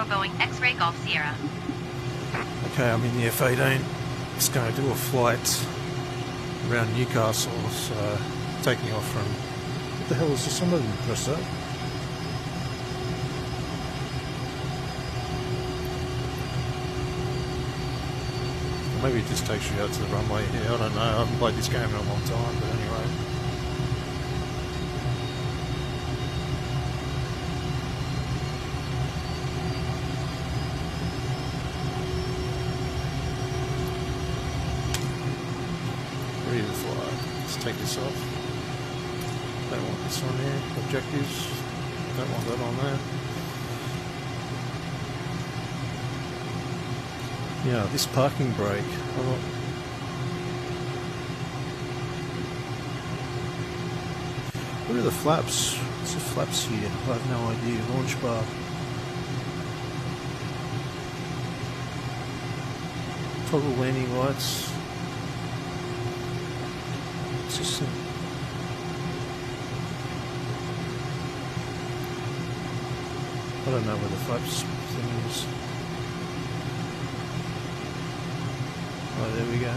Boeing X-ray Golf Sierra. Okay, I'm in the F18. Just going to do a flight around Newcastle, so taking off from... What the hell is this? Somebody didn't press that. Maybe it just takes you out to the runway here, I don't know. I haven't played this game in a long time, but anyway. Ready to fly. Let's take this off. Don't want this on here. Objectives. Don't want that on there. Yeah, this parking brake. What are the flaps? What's the flaps here? I have no idea. Launch bar. Toggle landing lights. What's this thing? I don't know where the flaps thing is. Oh, there we go.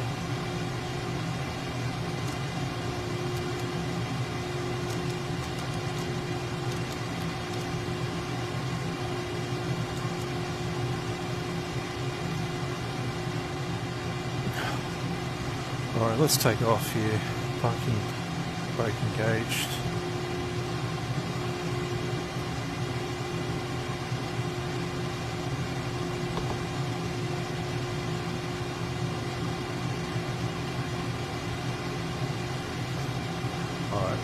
Alright, let's take off here. Parking brake engaged. Alright,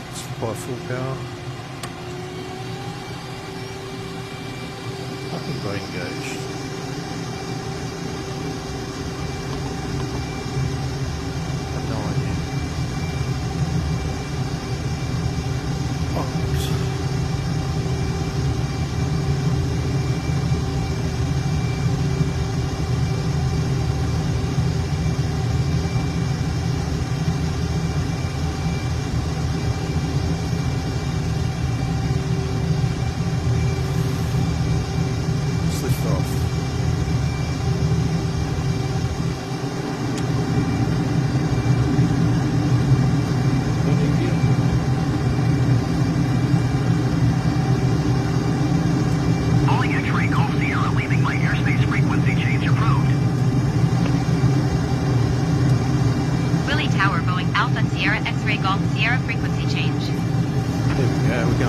let's apply full power. Parking brake engaged. I've no idea. Oh,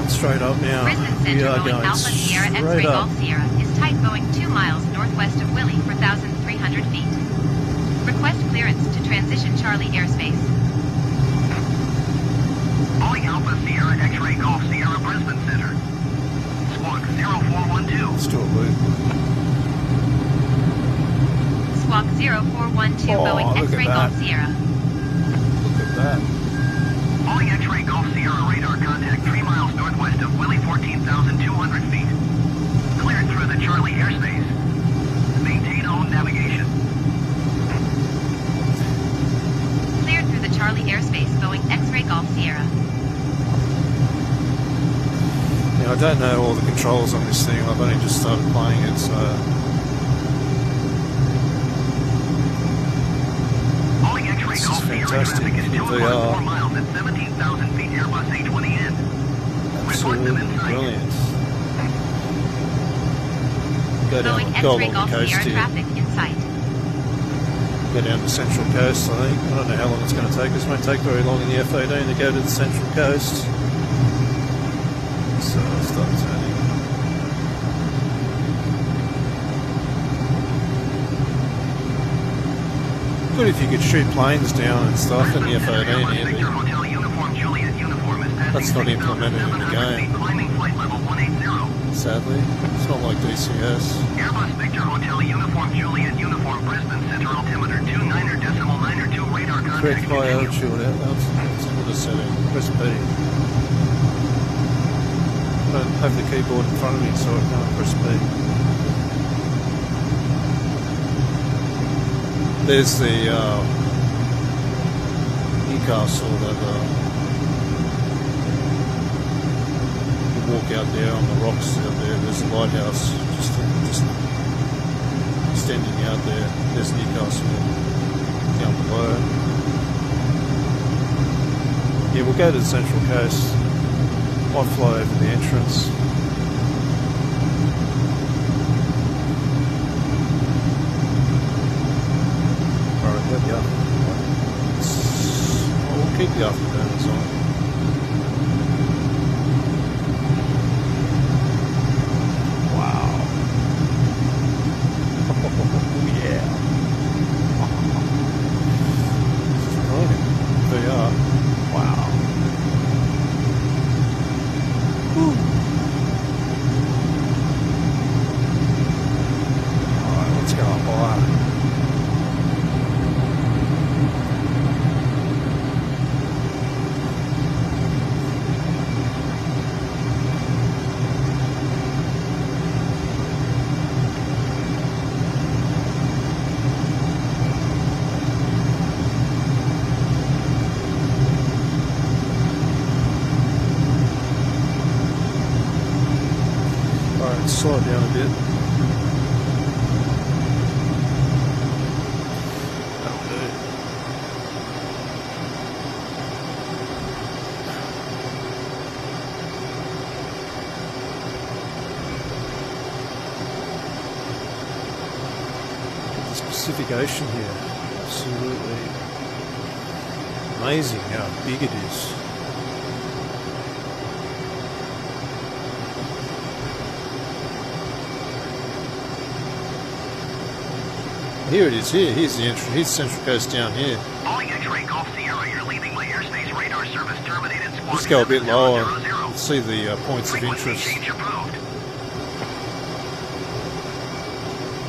straight up now. Brisbane Centre Boeing Alpha Sierra X-ray Golf Sierra is type Boeing 2 miles northwest of Willie for 1,300 feet. Request clearance to transition Charlie airspace. Boeing Alpha Sierra X-ray Golf Sierra Brisbane Centre. Squawk 0412. Let's do a loop. Squawk 0412 Boeing X-ray Golf Sierra. Look at that. Boeing X-ray Golf Sierra radar contact 3 miles northwest of Willie, 14,200 feet. Cleared through the Charlie airspace. Maintain own navigation. Cleared through the Charlie airspace, Boeing X-ray Golf Sierra. Now I don't know all the controls on this thing. I've only just started playing it, so. Boeing X-ray Golf Sierra traffic is 2.4 miles at 17,000 feet. Airbus A20N. Brilliant. Go Boeing down, go X-ray along Golf the coast Sierra here. traffic in sight. Go down the Central Coast, I think. I don't know how long it's going to take us. It won't take very long in the F18 to go to the Central Coast. So I'll start turning. Good if you could shoot planes down and stuff in the F18 here. That's not implemented in the game. Sadly, it's not like DCS. Airbus Victor Hotel Uniform Juliet Uniform Brisbane Centre altimeter 29.992 radar contact. Correct high altitude that's what it said in. Press B. I don't have the keyboard in front of me, so I can't press B. There's the Newcastle that walk out there on the rocks out there. There's a lighthouse just extending out there. There's Newcastle down below. Yeah, we'll go to the Central Coast. Might fly over the entrance. Alright, there we are. We'll keep the afterburners on. Slow it down a bit. That'll do. This Pacific Ocean here, absolutely amazing how big it is. Here it is, here's the entrance, here's Central Coast down here. Calling X-ray Golf Sierra, you're leaving my airspace radar service terminated. Just go a bit lower and see the points of interest.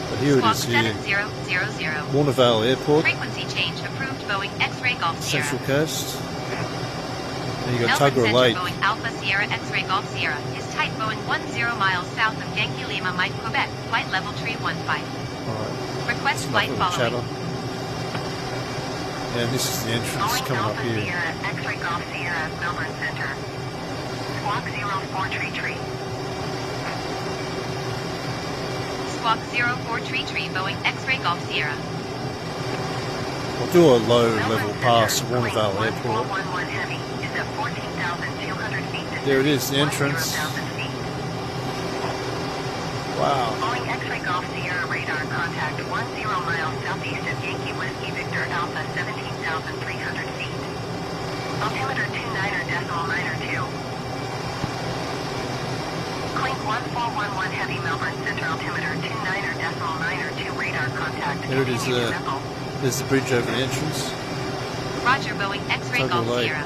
But here it is here. Warnervale Airport. Frequency change approved. Boeing X-ray Golf Sierra. Central Coast. Then you got Melbourne Tuggerah Center, Lake. Boeing Alpha Sierra X-ray Golf Sierra is type Boeing 10 miles south of Yankee Lima, Mike, Quebec. Flight level 315. Alright. Request flight following. And this is the entrance coming up here. Sierra, X-ray Golf Sierra, Melbourne Center. Squawk 04 tree tree. Squawk 04 tree tree, Boeing X-ray Golf Sierra. We'll do a low level pass at Warnervale Airport. Heavy is at 14,200 feet. There it is, the entrance. Wow. Calling X-ray Golf Sierra radar contact 10 miles southeast of Yankee Whiskey Victor Alpha 17,300 feet. Altimeter 29.92. Clink 1411 Heavy Melbourne Center altimeter 29.92 radar contact. There it is there. There's the bridge over the entrance. Roger, Boeing X-ray Tuggerah Golf Lake. Sierra.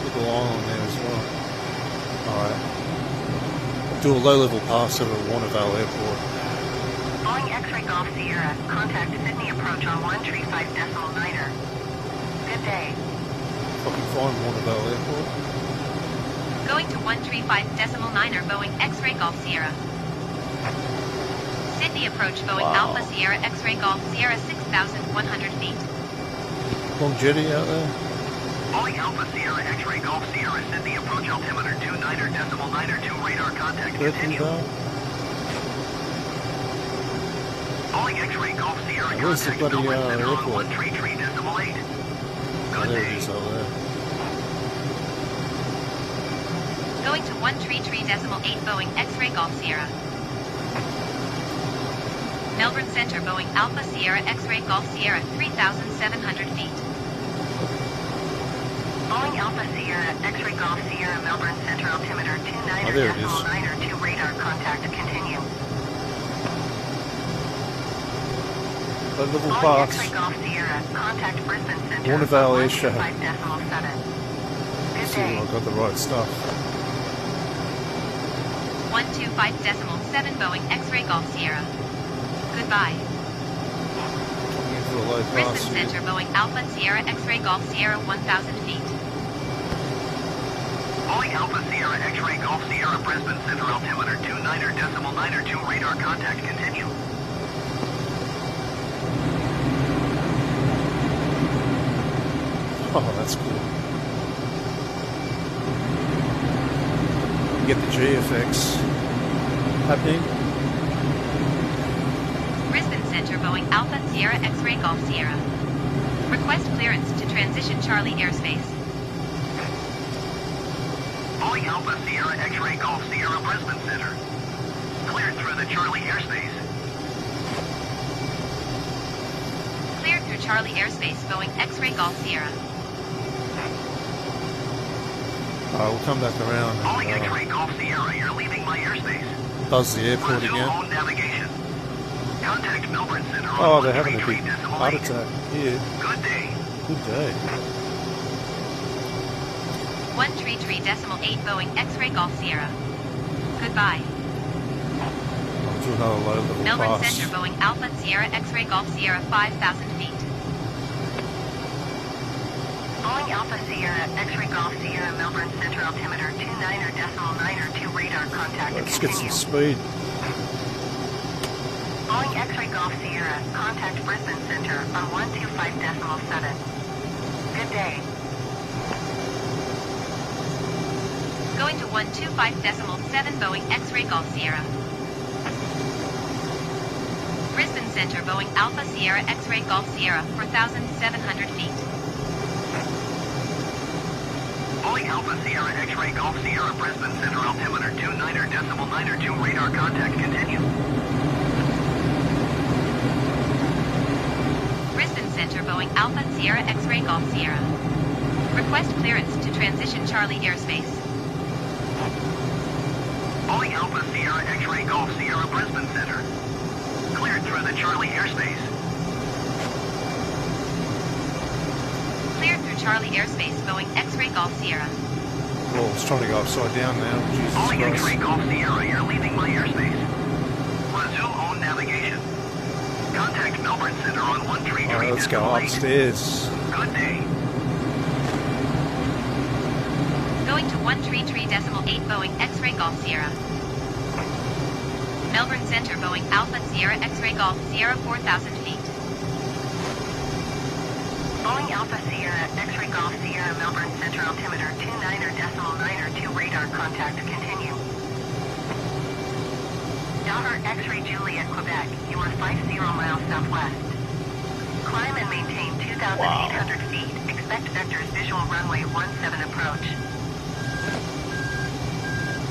Little island there as well. Alright. Do a low-level pass over Warnervale Airport. Calling X-ray Golf Sierra. Contact Sydney approach on 135.9er. Good day. If I can find Warnervale Airport. Going to 135.9er, Boeing X-ray Golf Sierra. Sydney approach, Boeing Wow. Alpha Sierra X-ray Golf Sierra 6,100 feet. Long jetty out there. Calling Alpha Sierra X-ray Golf Sierra Sydney approach altimeter 29.92 radar contact. Continue. Warnervale. Calling X-ray Golf Sierra Where's the contact bloody Melbourne Center on airport? 133.8. Oh, Good there it day. is over there. Going to 133.8, Boeing X-ray Golf Sierra. Melbourne Center, Boeing Alpha Sierra X-ray Golf Sierra 3,700 feet. Calling Alpha Sierra X-ray Golf Sierra Melbourne Center altimeter Oh, there it is. 29.92 radar contact. Continue. Low-level Calling pass. X-ray Golf Sierra. Contact Brisbane Center. Warnervale Air Show. 5.7. Good See day. if I've got the right stuff. 125.7, Boeing X-ray Golf Sierra. Goodbye. Coming in for a low pass. Brisbane Center, Boeing Alpha Sierra X-ray Golf Sierra 1,000 feet. Calling Alpha Sierra X-ray Golf Sierra Brisbane Center altimeter 29.92 radar contact. Continue. Oh, that's cool. You get the GFX. happening. Brisbane Center, Boeing Alpha Sierra X-Ray Golf Sierra. Request clearance to transition Charlie airspace. Boeing Alpha Sierra X-Ray Golf Sierra Brisbane Center. Cleared through the Charlie airspace. Cleared through Charlie airspace, Boeing X-Ray Golf Sierra. We'll come back around Boeing and X-Ray Golf Sierra, you're leaving my airspace. buzz the airport Resume again. on navigation. Contact Melbourne Center on Oh, they're having a big 133.8. heart attack here. Good day. Good day. 133.8 Boeing X-Ray Golf Sierra. Goodbye. I'll do another low level Melbourne pass. Center, Boeing Alpha Sierra X-Ray Golf Sierra 5,000 feet. Boeing Alpha Sierra X-Ray Golf Sierra Melbourne Center altimeter 29.902 radar contact. Let's get some Continue. speed. Boeing X-Ray Golf Sierra, contact Brisbane Center on 125.7. Good day. Going to 125.7 Boeing X-Ray Golf Sierra. Brisbane Center, Boeing Alpha Sierra X-Ray Golf Sierra 4,700 feet. Boeing Alpha Sierra X-Ray Golf Sierra Brisbane Center altimeter 29.902 radar contact. Continue. Brisbane Center, Boeing Alpha Sierra X-Ray Golf Sierra. Request clearance to transition Charlie airspace. Boeing Alpha Sierra X-Ray Golf Sierra Brisbane Center. Cleared through the Charlie airspace. Cleared through Charlie airspace, Boeing X-Ray Golf Sierra. Well, it's trying to go upside down now. Boeing Jesus X-Ray Christ. Golf Sierra, you're leaving my airspace. Resume on navigation. Contact Melbourne Center on 133.8. Alright, let's go upstairs. Good day. Going to 133.8 Boeing X-Ray Golf Sierra. Melbourne Center, Boeing Alpha Sierra X-Ray Golf Sierra 4,000 feet. Boeing Alpha Sierra X-Ray Golf Sierra Melbourne Center altimeter 29.902 radar contact. Continue. Daughter X-Ray Juliet, Quebec. You are 50 miles southwest. Climb and maintain 2,800 feet. Expect vectors visual runway 17 approach.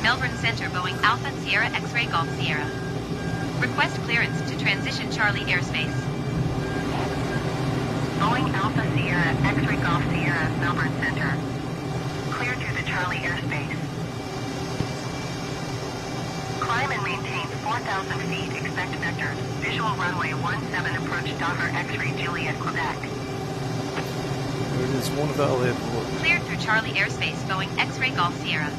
Melbourne Center, Boeing Alpha Sierra X-Ray Golf Sierra. Request clearance to transition Charlie airspace. Boeing Alpha Sierra X-Ray Golf Sierra Melbourne Center. Clear through the Charlie airspace. Climb and maintain 4,000 feet. Expect vectors. Visual runway 17 approach Daughter X-Ray Juliet, Quebec. There it is, Warnervale Airport. Cleared through Charlie airspace, Boeing X-Ray Golf Sierra.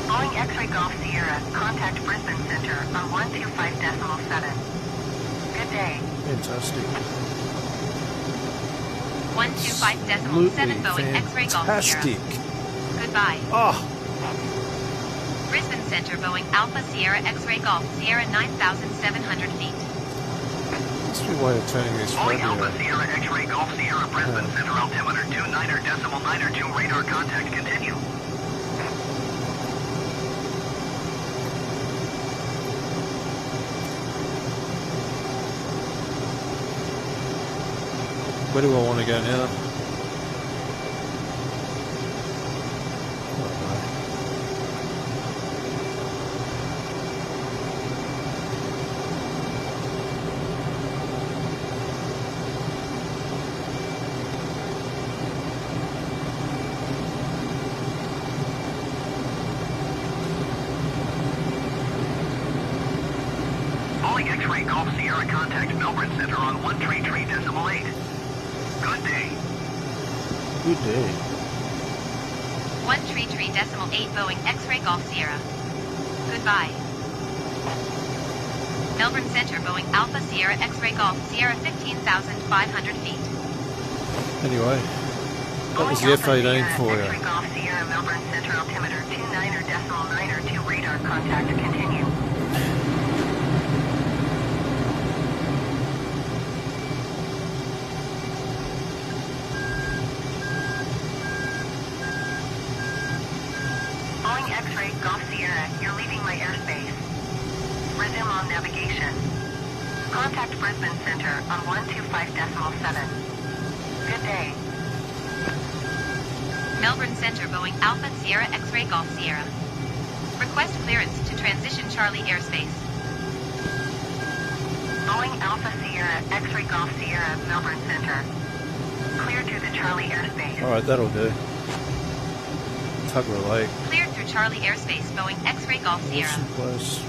Boeing X-Ray Golf Sierra, contact Brisbane Center on 125.7. Good day. Fantastic. 125.7 Boeing X-Ray Golf Sierra. Fantastic. Goodbye. Oh, Brisbane Center, Boeing Alpha Sierra X-Ray Golf Sierra 9,700 feet. must be a way of turning this Boeing radio. Alpha Sierra X-Ray Golf Sierra Brisbane Center altimeter 29.902 radar contact. Continue. Where do I want to go now? Boeing X-Ray Golf Sierra contact Melbourne Center on 133.8. Good day. Good day. 133.8 Boeing X-Ray Golf Sierra. Goodbye. Melbourne Center, Boeing Alpha Sierra X-Ray Golf Sierra 15,500 feet. Anyway, that was the F18 for you. X-Ray Golf Sierra Melbourne Center altimeter 29.902 radar contact. Continue. X-ray Golf Sierra, you're leaving my airspace. Resume on navigation. Contact Brisbane Center on 125.7. Good day. Melbourne Center, Boeing Alpha Sierra X-ray Golf Sierra. Request clearance to transition Charlie airspace. Boeing Alpha Sierra X-ray Golf Sierra, Melbourne Center. Cleared through the Charlie airspace. Alright, that'll do. Tuggerah Lake. Cleared through Charlie airspace, Boeing X-ray Golf Sierra. Awesome place.